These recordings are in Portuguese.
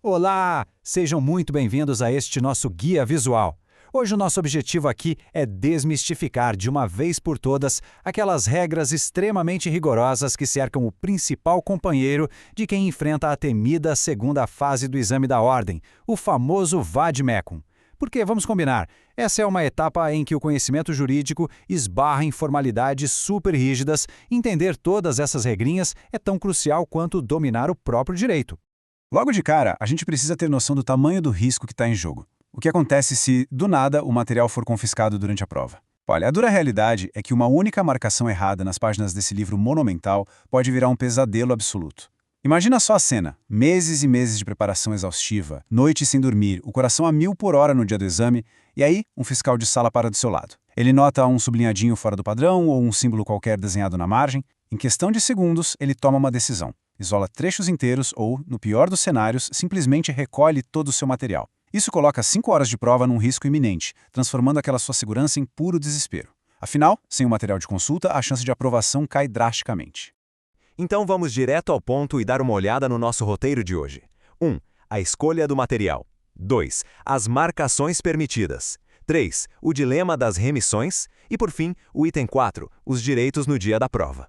Olá! Sejam muito bem-vindos a este nosso guia visual. Hoje o nosso objetivo aqui é desmistificar de uma vez por todas aquelas regras extremamente rigorosas que cercam o principal companheiro de quem enfrenta a temida segunda fase do exame da ordem, o famoso vade-mecum. Porque, vamos combinar, essa é uma etapa em que o conhecimento jurídico esbarra em formalidades super rígidas. Entender todas essas regrinhas é tão crucial quanto dominar o próprio direito. Logo de cara, a gente precisa ter noção do tamanho do risco que está em jogo. O que acontece se, do nada, o material for confiscado durante a prova? Olha, a dura realidade é que uma única marcação errada nas páginas desse livro monumental pode virar um pesadelo absoluto. Imagina só a cena: meses e meses de preparação exaustiva, noites sem dormir, o coração a 1000 por hora no dia do exame, e aí um fiscal de sala para do seu lado. Ele nota um sublinhadinho fora do padrão ou um símbolo qualquer desenhado na margem. Em questão de segundos, ele toma uma decisão. Isola trechos inteiros ou, no pior dos cenários, simplesmente recolhe todo o seu material. Isso coloca 5 horas de prova num risco iminente, transformando aquela sua segurança em puro desespero. Afinal, sem o material de consulta, a chance de aprovação cai drasticamente. Então vamos direto ao ponto e dar uma olhada no nosso roteiro de hoje. 1. A escolha do material. 2. As marcações permitidas. 3. O dilema das remissões. E, por fim, o item 4. Os direitos no dia da prova.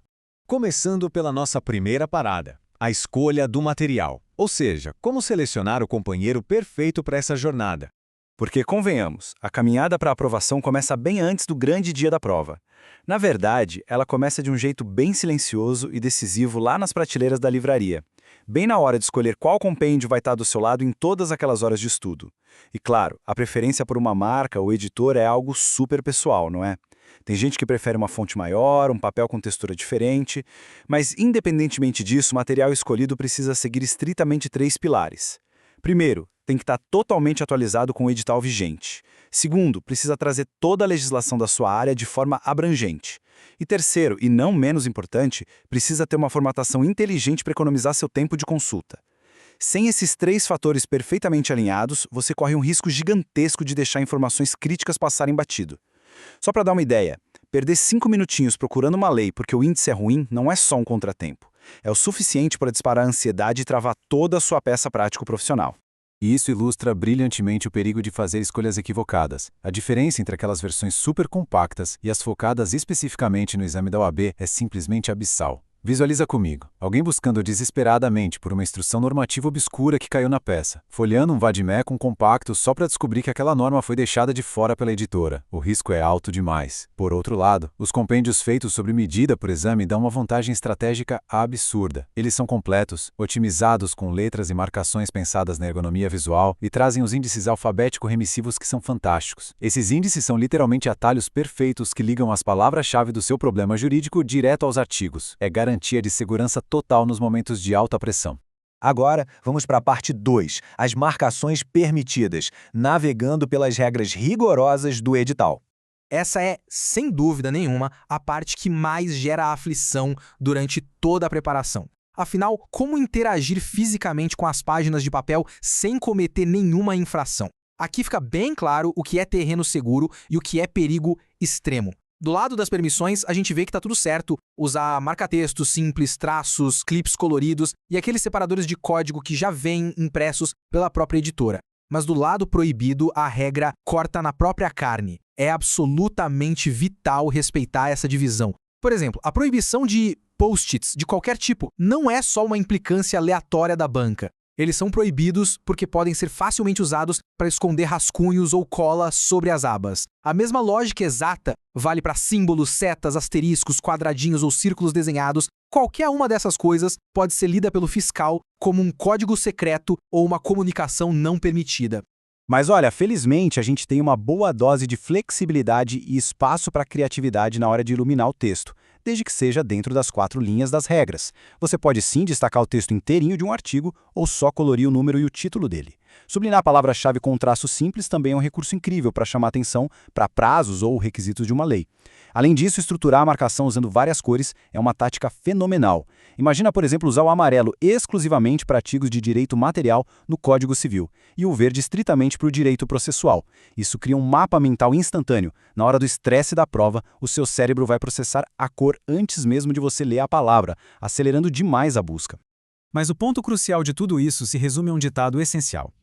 Começando pela nossa primeira parada, a escolha do material, ou seja, como selecionar o companheiro perfeito para essa jornada. Porque, convenhamos, a caminhada para a aprovação começa bem antes do grande dia da prova. Na verdade, ela começa de um jeito bem silencioso e decisivo lá nas prateleiras da livraria, bem na hora de escolher qual compêndio vai estar do seu lado em todas aquelas horas de estudo. E claro, a preferência por uma marca ou editor é algo super pessoal, não é? Tem gente que prefere uma fonte maior, um papel com textura diferente, mas independentemente disso, o material escolhido precisa seguir estritamente 3 pilares. Primeiro, tem que estar totalmente atualizado com o edital vigente. Segundo, precisa trazer toda a legislação da sua área de forma abrangente. E terceiro, e não menos importante, precisa ter uma formatação inteligente para economizar seu tempo de consulta. Sem esses 3 fatores perfeitamente alinhados, você corre um risco gigantesco de deixar informações críticas passarem batido. Só para dar uma ideia, perder 5 minutinhos procurando uma lei porque o índice é ruim não é só um contratempo. É o suficiente para disparar a ansiedade e travar toda a sua peça prático-profissional. E isso ilustra brilhantemente o perigo de fazer escolhas equivocadas. A diferença entre aquelas versões super compactas e as focadas especificamente no exame da OAB é simplesmente abissal. Visualiza comigo, alguém buscando desesperadamente por uma instrução normativa obscura que caiu na peça, folheando um vade-mecum compacto só para descobrir que aquela norma foi deixada de fora pela editora. O risco é alto demais. Por outro lado, os compêndios feitos sob medida por exame dão uma vantagem estratégica absurda. Eles são completos, otimizados com letras e marcações pensadas na ergonomia visual e trazem os índices alfabético-remissivos que são fantásticos. Esses índices são literalmente atalhos perfeitos que ligam as palavras-chave do seu problema jurídico direto aos artigos. É garantia de segurança total nos momentos de alta pressão. Agora, vamos para a parte 2, as marcações permitidas, navegando pelas regras rigorosas do edital. Essa é, sem dúvida nenhuma, a parte que mais gera aflição durante toda a preparação. Afinal, como interagir fisicamente com as páginas de papel sem cometer nenhuma infração? Aqui fica bem claro o que é terreno seguro e o que é perigo extremo. Do lado das permissões, a gente vê que está tudo certo, usar marca-textos simples, traços, clips coloridos e aqueles separadores de código que já vêm impressos pela própria editora. Mas do lado proibido, a regra corta na própria carne. É absolutamente vital respeitar essa divisão. Por exemplo, a proibição de post-its de qualquer tipo não é só uma implicância aleatória da banca. Eles são proibidos porque podem ser facilmente usados para esconder rascunhos ou cola sobre as abas. A mesma lógica exata vale para símbolos, setas, asteriscos, quadradinhos ou círculos desenhados. Qualquer uma dessas coisas pode ser lida pelo fiscal como um código secreto ou uma comunicação não permitida. Mas olha, felizmente a gente tem uma boa dose de flexibilidade e espaço para criatividade na hora de iluminar o texto, desde que seja dentro das 4 linhas das regras. Você pode sim destacar o texto inteirinho de um artigo ou só colorir o número e o título dele. Sublinhar a palavra-chave com um traço simples também é um recurso incrível para chamar atenção para prazos ou requisitos de uma lei. Além disso, estruturar a marcação usando várias cores é uma tática fenomenal. Imagina, por exemplo, usar o amarelo exclusivamente para artigos de direito material no Código Civil e o verde estritamente para o direito processual. Isso cria um mapa mental instantâneo. Na hora do estresse da prova, o seu cérebro vai processar a cor antes mesmo de você ler a palavra, acelerando demais a busca. Mas o ponto crucial de tudo isso se resume a um ditado essencial.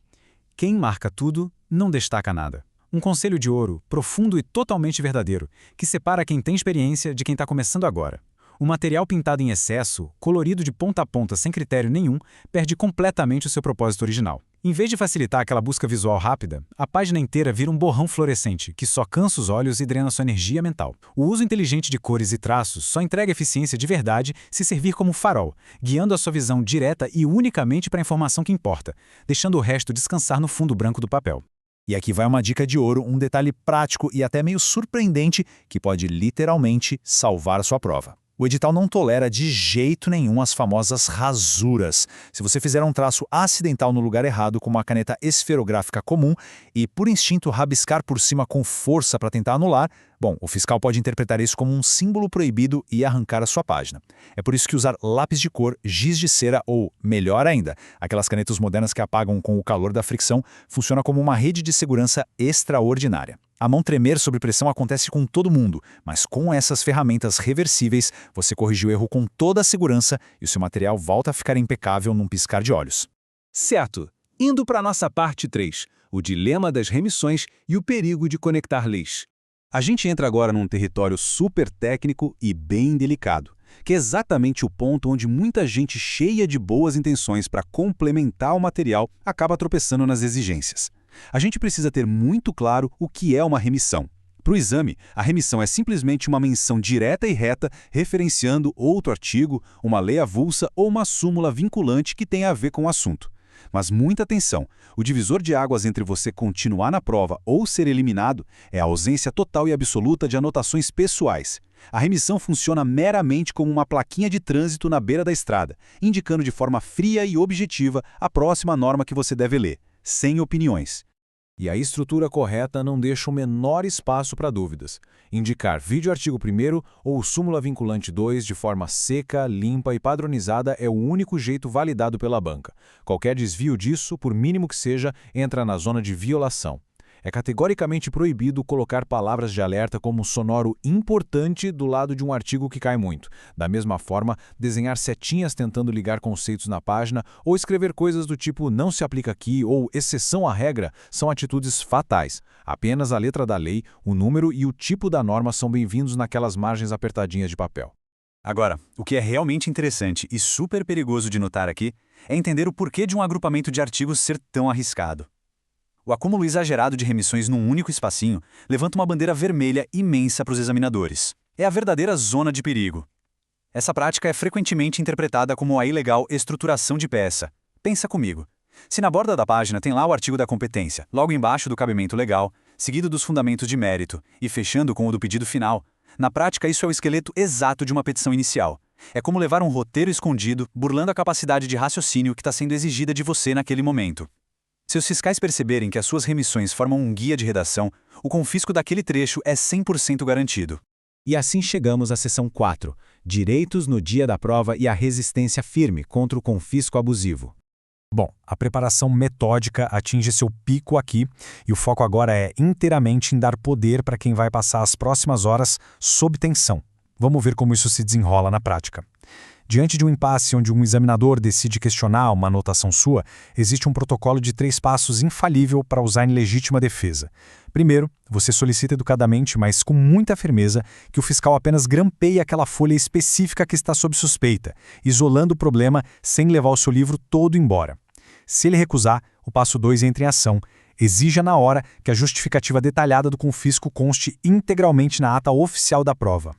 Quem marca tudo, não destaca nada. Um conselho de ouro, profundo e totalmente verdadeiro, que separa quem tem experiência de quem está começando agora. O material pintado em excesso, colorido de ponta a ponta sem critério nenhum, perde completamente o seu propósito original. Em vez de facilitar aquela busca visual rápida, a página inteira vira um borrão fluorescente que só cansa os olhos e drena sua energia mental. O uso inteligente de cores e traços só entrega eficiência de verdade se servir como farol, guiando a sua visão direta e unicamente para a informação que importa, deixando o resto descansar no fundo branco do papel. E aqui vai uma dica de ouro, um detalhe prático e até meio surpreendente que pode literalmente salvar a sua prova. O edital não tolera de jeito nenhum as famosas rasuras. Se você fizer um traço acidental no lugar errado com uma caneta esferográfica comum e, por instinto, rabiscar por cima com força para tentar anular, bom, o fiscal pode interpretar isso como um símbolo proibido e arrancar a sua página. É por isso que usar lápis de cor, giz de cera ou, melhor ainda, aquelas canetas modernas que apagam com o calor da fricção, funciona como uma rede de segurança extraordinária. A mão tremer sob pressão acontece com todo mundo, mas com essas ferramentas reversíveis, você corrige o erro com toda a segurança e o seu material volta a ficar impecável num piscar de olhos. Certo. Indo para a nossa parte 3, o dilema das remissões e o perigo de conectar leis. A gente entra agora num território super técnico e bem delicado, que é exatamente o ponto onde muita gente cheia de boas intenções para complementar o material acaba tropeçando nas exigências. A gente precisa ter muito claro o que é uma remissão. Para o exame, a remissão é simplesmente uma menção direta e reta referenciando outro artigo, uma lei avulsa ou uma súmula vinculante que tenha a ver com o assunto. Mas muita atenção, o divisor de águas entre você continuar na prova ou ser eliminado é a ausência total e absoluta de anotações pessoais. A remissão funciona meramente como uma plaquinha de trânsito na beira da estrada, indicando de forma fria e objetiva a próxima norma que você deve ler, sem opiniões. E a estrutura correta não deixa o menor espaço para dúvidas. Indicar vídeo artigo 1º ou súmula vinculante 2 de forma seca, limpa e padronizada é o único jeito validado pela banca. Qualquer desvio disso, por mínimo que seja, entra na zona de violação. É categoricamente proibido colocar palavras de alerta como sonoro importante do lado de um artigo que cai muito. Da mesma forma, desenhar setinhas tentando ligar conceitos na página ou escrever coisas do tipo não se aplica aqui ou exceção à regra são atitudes fatais. Apenas a letra da lei, o número e o tipo da norma são bem-vindos naquelas margens apertadinhas de papel. Agora, o que é realmente interessante e super perigoso de notar aqui é entender o porquê de um agrupamento de artigos ser tão arriscado. O acúmulo exagerado de remissões num único espacinho levanta uma bandeira vermelha imensa para os examinadores. É a verdadeira zona de perigo. Essa prática é frequentemente interpretada como a ilegal estruturação de peça. Pensa comigo. Se na borda da página tem lá o artigo da competência, logo embaixo do cabimento legal, seguido dos fundamentos de mérito e fechando com o do pedido final, na prática isso é o esqueleto exato de uma petição inicial. É como levar um roteiro escondido, burlando a capacidade de raciocínio que está sendo exigida de você naquele momento. Se os fiscais perceberem que as suas remissões formam um guia de redação, o confisco daquele trecho é 100% garantido. E assim chegamos à seção 4, Direitos no dia da prova e a resistência firme contra o confisco abusivo. Bom, a preparação metódica atinge seu pico aqui e o foco agora é inteiramente em dar poder para quem vai passar as próximas horas sob tensão. Vamos ver como isso se desenrola na prática. Diante de um impasse onde um examinador decide questionar uma anotação sua, existe um protocolo de 3 passos infalível para usar em legítima defesa. Primeiro, você solicita educadamente, mas com muita firmeza, que o fiscal apenas grampeie aquela folha específica que está sob suspeita, isolando o problema sem levar o seu livro todo embora. Se ele recusar, o passo 2 entra em ação. Exija na hora que a justificativa detalhada do confisco conste integralmente na ata oficial da prova.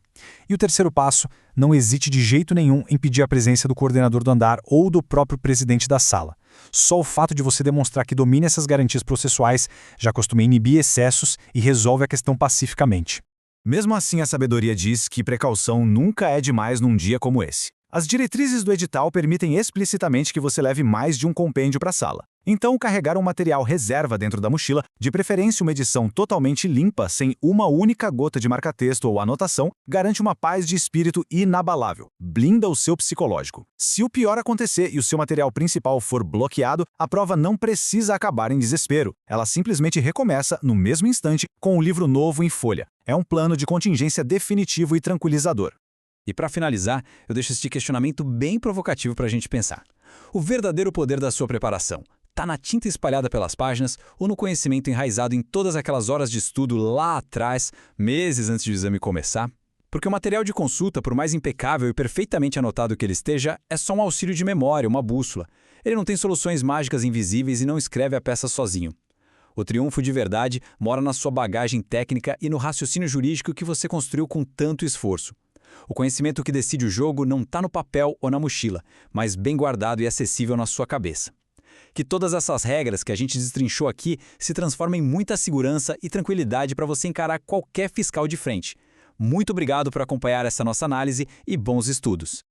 E o terceiro passo, não hesite de jeito nenhum em pedir a presença do coordenador do andar ou do próprio presidente da sala. Só o fato de você demonstrar que domina essas garantias processuais já costuma inibir excessos e resolve a questão pacificamente. Mesmo assim, a sabedoria diz que precaução nunca é demais num dia como esse. As diretrizes do edital permitem explicitamente que você leve mais de um compêndio para a sala. Então, carregar um material reserva dentro da mochila, de preferência uma edição totalmente limpa, sem uma única gota de marca-texto ou anotação, garante uma paz de espírito inabalável. Blinda o seu psicológico. Se o pior acontecer e o seu material principal for bloqueado, a prova não precisa acabar em desespero. Ela simplesmente recomeça, no mesmo instante, com um livro novo em folha. É um plano de contingência definitivo e tranquilizador. E para finalizar, eu deixo este questionamento bem provocativo para a gente pensar. O verdadeiro poder da sua preparação está na tinta espalhada pelas páginas ou no conhecimento enraizado em todas aquelas horas de estudo lá atrás, meses antes do exame começar? Porque o material de consulta, por mais impecável e perfeitamente anotado que ele esteja, é só um auxílio de memória, uma bússola. Ele não tem soluções mágicas invisíveis e não escreve a peça sozinho. O triunfo de verdade mora na sua bagagem técnica e no raciocínio jurídico que você construiu com tanto esforço. O conhecimento que decide o jogo não está no papel ou na mochila, mas bem guardado e acessível na sua cabeça. Que todas essas regras que a gente destrinchou aqui se transformem em muita segurança e tranquilidade para você encarar qualquer fiscal de frente. Muito obrigado por acompanhar essa nossa análise e bons estudos!